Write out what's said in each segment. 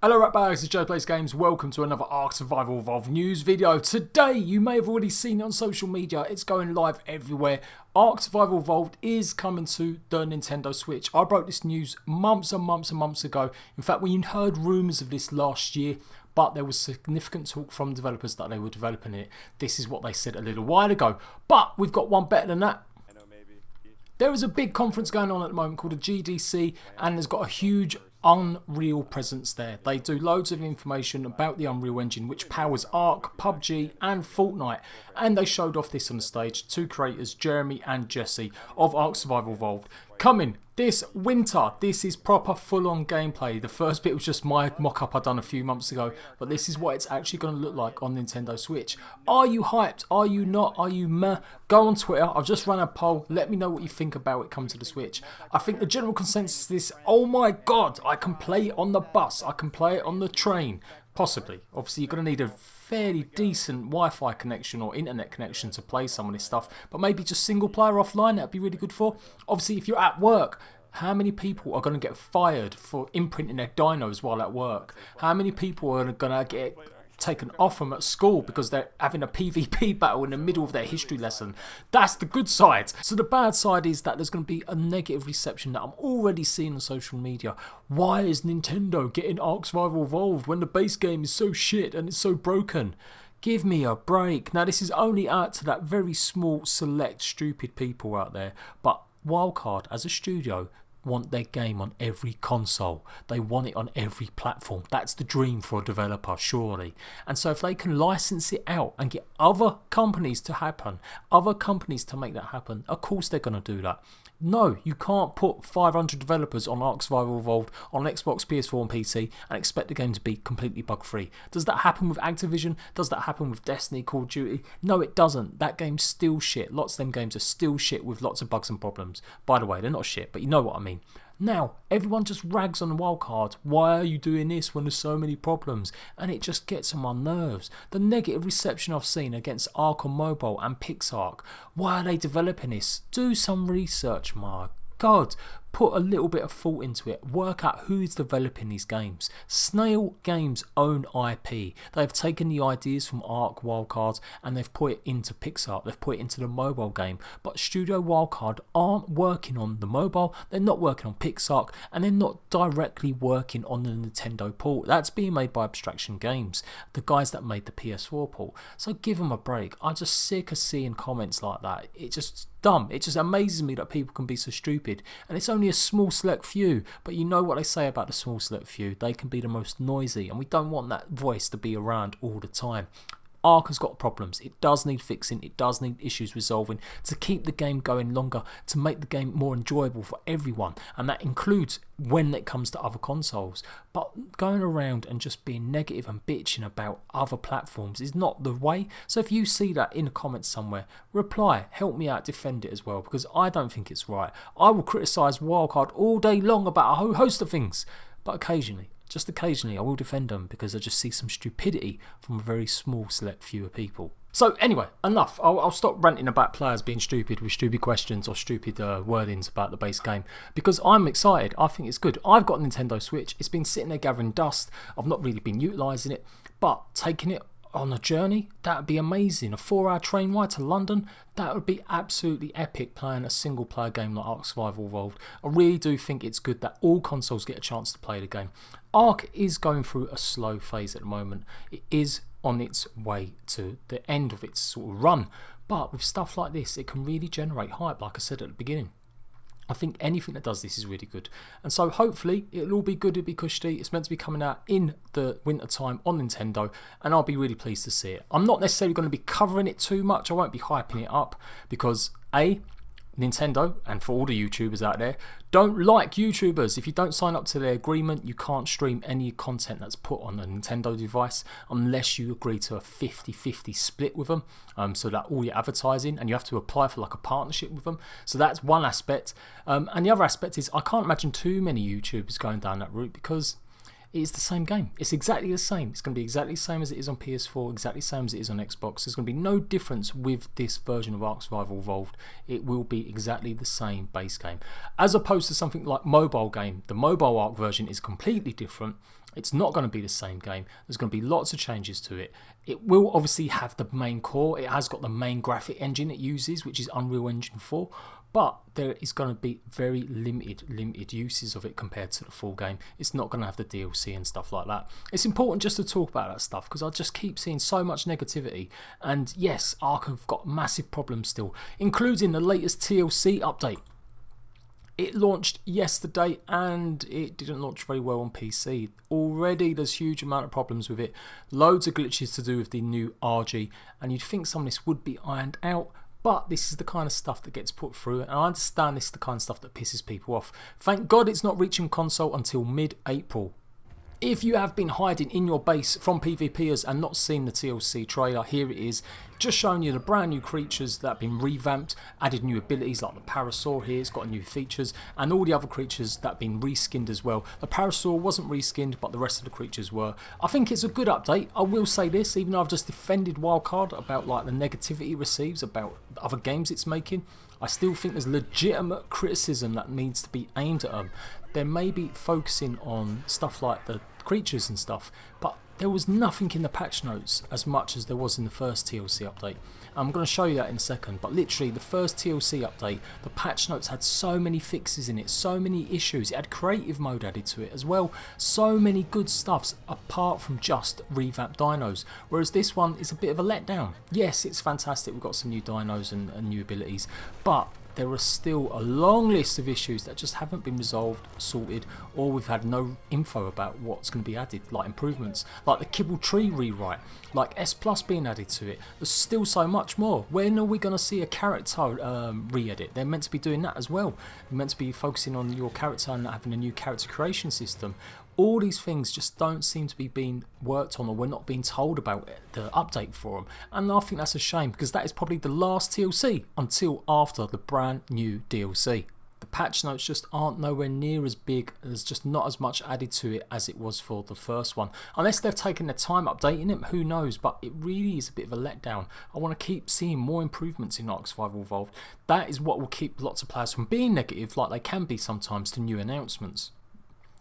Hello ratbags, it's Jade Plays Games. Welcome to another Ark Survival Evolved news video. Today, you may have already seen it on social media, it's going live everywhere. Ark Survival Evolved is coming to the Nintendo Switch. I broke this news months and months ago. In fact, we heard rumours of this last year, but there was significant talk from developers that they were developing it. This is what they said a little while ago. But we've got one better than that. There is a big conference going on at the moment called a GDC, and there's got a huge Unreal presence there. They do loads of information about the Unreal Engine, which powers Ark, PUBG and Fortnite, and they showed off this on the stage. Two creators, Jeremy and Jesse of Ark Survival Evolved, coming this winter. This is proper full-on gameplay. The first bit was just my mock-up I'd done a few months ago, but this is what it's actually going to look like on Nintendo Switch. Are you hyped? Are you not? Are you meh? Go on Twitter. I've just run a poll. Let me know what you think about it coming to the Switch. I think the general consensus is this: oh my god, I can play it on the bus. I can play it on the train. Possibly. Obviously, you're going to need a fairly decent Wi-Fi connection or internet connection to play some of this stuff, but maybe just single player offline, that'd be really good for. Obviously, if you're at work, how many people are going to get fired for imprinting their dinos while at work? How many people are going to get taken off them at school because they're having a PvP battle in the middle of their history lesson? That's the good side. So the bad side is that there's going to be a negative reception that I'm already seeing on social media. Why is Nintendo getting Ark Survival Evolved when the base game is so shit and it's so broken? Give me a break. Now this is only out to that very small select stupid people out there, but Wildcard as a studio want their game on every console. They want it on every platform. That's the dream for a developer, surely. And so if they can license it out and get other companies to make that happen, of course they're going to do that. No, you can't put 500 developers on Ark Survival Evolved on Xbox, PS4 and PC and expect the game to be completely bug-free. Does that happen with Activision? Does that happen with Destiny, Call of Duty? No, it doesn't. That game's still shit. Lots of them games are still shit with lots of bugs and problems. By the way, they're not shit, but you know what I mean. Now, everyone just rags on the Wildcard. Why are you doing this when there's so many problems? And it just gets on my nerves. The negative reception I've seen against Ark on mobile and PixArk. Why are they developing this? Do some research, my God. Put a little bit of thought into it. Work out who is developing these games. Snail Games own IP. They've taken the ideas from Ark, Wildcard, and they've put it into PixArk. They've put it into the mobile game. But Studio Wildcard aren't working on the mobile. They're not working on PixArk, and they're not directly working on the Nintendo port. That's being made by Abstraction Games, the guys that made the PS4 port. So give them a break. I'm just sick of seeing comments like that. It's just dumb. It just amazes me that people can be so stupid. And it's only a small select few, but you know what they say about the small select few. They can be the most noisy, and we don't want that voice to be around all the time. Ark has got problems. It does need fixing. It does need issues resolving to keep the game going longer, to make the game more enjoyable for everyone, and that includes when it comes to other consoles. But going around and just being negative and bitching about other platforms is not the way. So if you see that in the comments somewhere, reply, help me out, defend it as well, because I don't think it's right. I will criticise Wildcard all day long about a whole host of things, but occasionally, just occasionally, I will defend them because I just see some stupidity from a very small select few of people. So anyway, enough. I'll stop ranting about players being stupid with stupid questions or stupid wordings about the base game, because I'm excited. I think it's good. I've got a Nintendo Switch. It's been sitting there gathering dust. I've not really been utilising it, but taking it on a journey, that would be amazing. A 4-hour train ride to London, that would be absolutely epic, playing a single player game like Ark Survival Evolved. I really do think it's good that all consoles get a chance to play the game. Ark is going through a slow phase at the moment. It is on its way to the end of its sort of run, but with stuff like this, it can really generate hype, like I said at the beginning. I think anything that does this is really good, and so hopefully it'll all be good. It'll be cushy. It's meant to be coming out in the winter time on Nintendo, and I'll be really pleased to see it. I'm not necessarily going to be covering it too much. I won't be hyping it up because Nintendo, and for all the YouTubers out there, don't like YouTubers. If you don't sign up to their agreement, you can't stream any content that's put on a Nintendo device unless you agree to a 50-50 split with them, so that all your advertising, and you have to apply for like a partnership with them. So that's one aspect, and the other aspect is I can't imagine too many YouTubers going down that route, because it's the same game. It's exactly the same. It's going to be exactly the same as it is on PS4, exactly the same as it is on Xbox. There's going to be no difference with this version of Ark Survival Evolved. It will be exactly the same base game. As opposed to something like mobile game. The mobile Ark version is completely different. It's not going to be the same game. There's going to be lots of changes to it. It will obviously have the main core. It has got the main graphic engine it uses, which is Unreal Engine 4. But there is going to be very limited uses of it compared to the full game. It's not going to have the DLC and stuff like that. It's important just to talk about that stuff because I just keep seeing so much negativity. And yes, Ark have got massive problems still, including the latest TLC update. It launched yesterday and it didn't launch very well on PC. Already there's a huge amount of problems with it. Loads of glitches to do with the new RG, and you'd think some of this would be ironed out, but this is the kind of stuff that gets put through, and I understand this is the kind of stuff that pisses people off. Thank God it's not reaching console until mid-April. If you have been hiding in your base from PvPers and not seen the TLC trailer, here it is, just showing you the brand new creatures that have been revamped, added new abilities like the Parasaur here, it's got new features, and all the other creatures that have been reskinned as well. The Parasaur wasn't reskinned, but the rest of the creatures were. I think it's a good update. I will say this, even though I've just defended Wildcard about like the negativity it receives about other games it's making, I still think there's legitimate criticism that needs to be aimed at them. They may be focusing on stuff like the creatures and stuff, but there was nothing in the patch notes as much as there was in the first TLC update. I'm going to show you that in a second, but literally the first TLC update, the patch notes had so many fixes in it, so many issues. It had creative mode added to it as well, so many good stuffs apart from just revamped dinos, whereas this one is a bit of a letdown. Yes, it's fantastic, we've got some new dinos and new abilities, but there are still a long list of issues that just haven't been resolved, sorted, or we've had no info about what's going to be added, like improvements, like the Kibble Tree rewrite, like S Plus being added to it. There's still so much more. When are we going to see a character re-edit? They're meant to be doing that as well. They're meant to be focusing on your character and having a new character creation system. All these things just don't seem to be being worked on, or we're not being told about the update for them, and I think that's a shame because that is probably the last TLC until after the brand new DLC. The patch notes just aren't nowhere near as big, there's just not as much added to it as it was for the first one. Unless they've taken their time updating it, who knows, but it really is a bit of a letdown. I want to keep seeing more improvements in Ark Survival Evolved. That is what will keep lots of players from being negative like they can be sometimes to new announcements.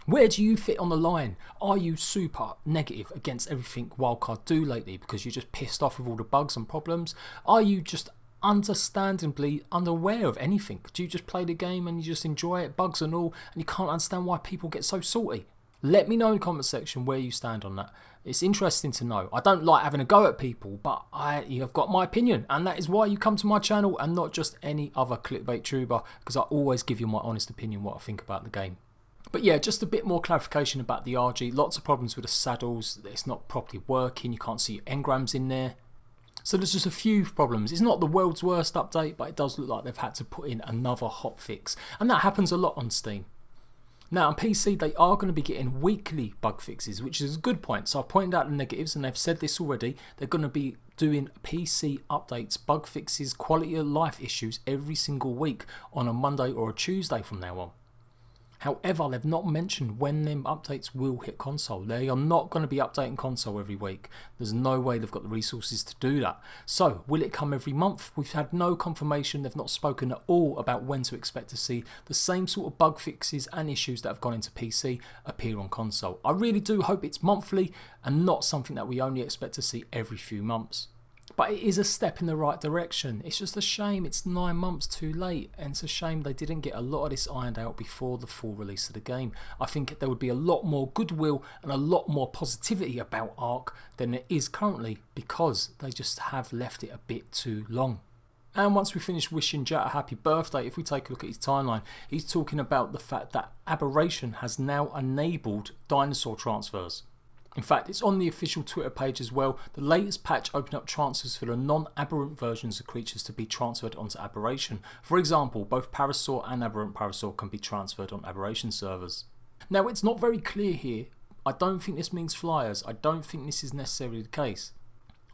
Where do you fit on the line? Are you super negative against everything Wildcard do lately because you're just pissed off with all the bugs and problems? Are you just understandably unaware of anything? Do you just play the game and you just enjoy it, bugs and all, and you can't understand why people get so salty? Let me know in the comment section where you stand on that. It's interesting to know. I don't like having a go at people, but you've got my opinion, and that is why you come to my channel and not just any other clickbait tuber, because I always give you my honest opinion what I think about the game. But yeah, just a bit more clarification about the RG. Lots of problems with the saddles. It's not properly working. You can't see engrams in there. So there's just a few problems. It's not the world's worst update, but it does look like they've had to put in another hotfix. And that happens a lot on Steam. Now on PC, they are going to be getting weekly bug fixes, which is a good point. So I've pointed out the negatives, and they've said this already. They're going to be doing PC updates, bug fixes, quality of life issues every single week on a Monday or a Tuesday from now on. However, they've not mentioned when them updates will hit console. They are not going to be updating console every week. There's no way they've got the resources to do that. So, will it come every month? We've had no confirmation. They've not spoken at all about when to expect to see the same sort of bug fixes and issues that have gone into PC appear on console. I really do hope it's monthly and not something that we only expect to see every few months. But it is a step in the right direction. It's just a shame it's 9 months too late, and it's a shame they didn't get a lot of this ironed out before the full release of the game. I think there would be a lot more goodwill and a lot more positivity about Ark than there is currently, because they just have left it a bit too long. And once we finish wishing Jade a happy birthday, if we take a look at his timeline, he's talking about the fact that Aberration has now enabled dinosaur transfers. In fact, it's on the official Twitter page as well. The latest patch opened up transfers for the non-aberrant versions of creatures to be transferred onto Aberration. For example, both Parasaur and Aberrant Parasaur can be transferred on Aberration servers. Now, it's not very clear here. I don't think this means flyers. I don't think this is necessarily the case.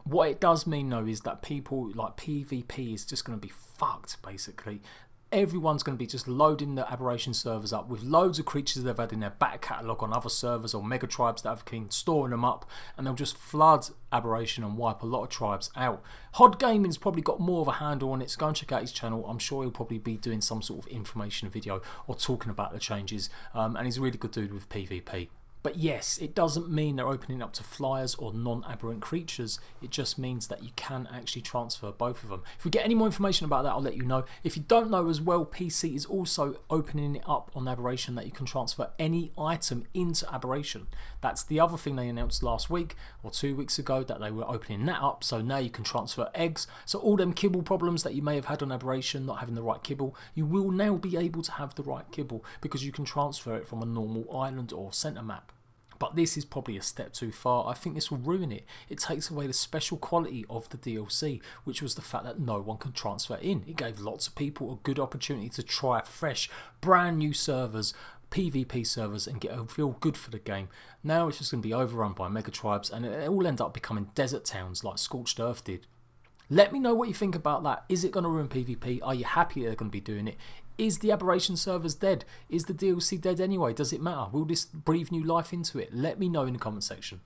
What it does mean though is that people like PvP is just going to be fucked basically. Everyone's going to be just loading the Aberration servers up with loads of creatures they've had in their back catalogue on other servers or mega tribes that have been storing them up, and they'll just flood Aberration and wipe a lot of tribes out. Hod Gaming's probably got more of a handle on it, so go and check out his channel. I'm sure he'll probably be doing some sort of information video or talking about the changes, and he's a really good dude with PvP. But yes, it doesn't mean they're opening up to flyers or non-aberrant creatures. It just means that you can actually transfer both of them. If we get any more information about that, I'll let you know. If you don't know as well, PC is also opening it up on Aberration that you can transfer any item into Aberration. That's the other thing they announced last week or 2 weeks ago, that they were opening that up. So now you can transfer eggs. So all them kibble problems that you may have had on Aberration, not having the right kibble, you will now be able to have the right kibble because you can transfer it from a normal island or centre map. But this is probably a step too far. I think this will ruin it. It takes away the special quality of the DLC, which was the fact that no one can transfer in. It gave lots of people a good opportunity to try fresh, brand new servers, PvP servers, and get a feel good for the game. Now it's just going to be overrun by mega tribes, and it all end up becoming desert towns like Scorched Earth did. Let me know what you think about that. Is it going to ruin PvP? Are you happy they're going to be doing it? Is the Aberration servers dead? Is the DLC dead anyway? Does it matter? Will this breathe new life into it? Let me know in the comment section.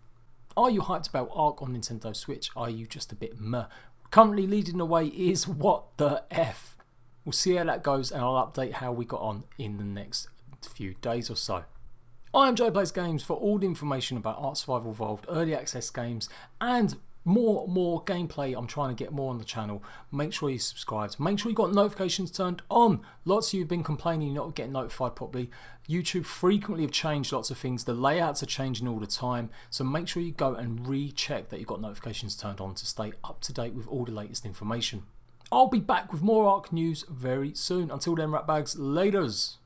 Are you hyped about Ark on Nintendo Switch? Are you just a bit meh? Currently leading the way is What the F. We'll see how that goes, and I'll update how we got on in the next few days or so. I am Jade Plays Games. For all the information about Ark Survival Evolved, early access games, and more gameplay, I'm trying to get more on the channel. Make sure you subscribed. Make sure you got notifications turned on. Lots of you have been complaining you're not getting notified properly. YouTube frequently have changed lots of things. The layouts are changing all the time. So make sure you go and recheck that you've got notifications turned on to stay up to date with all the latest information. I'll be back with more Ark news very soon. Until then, ratbags, laters.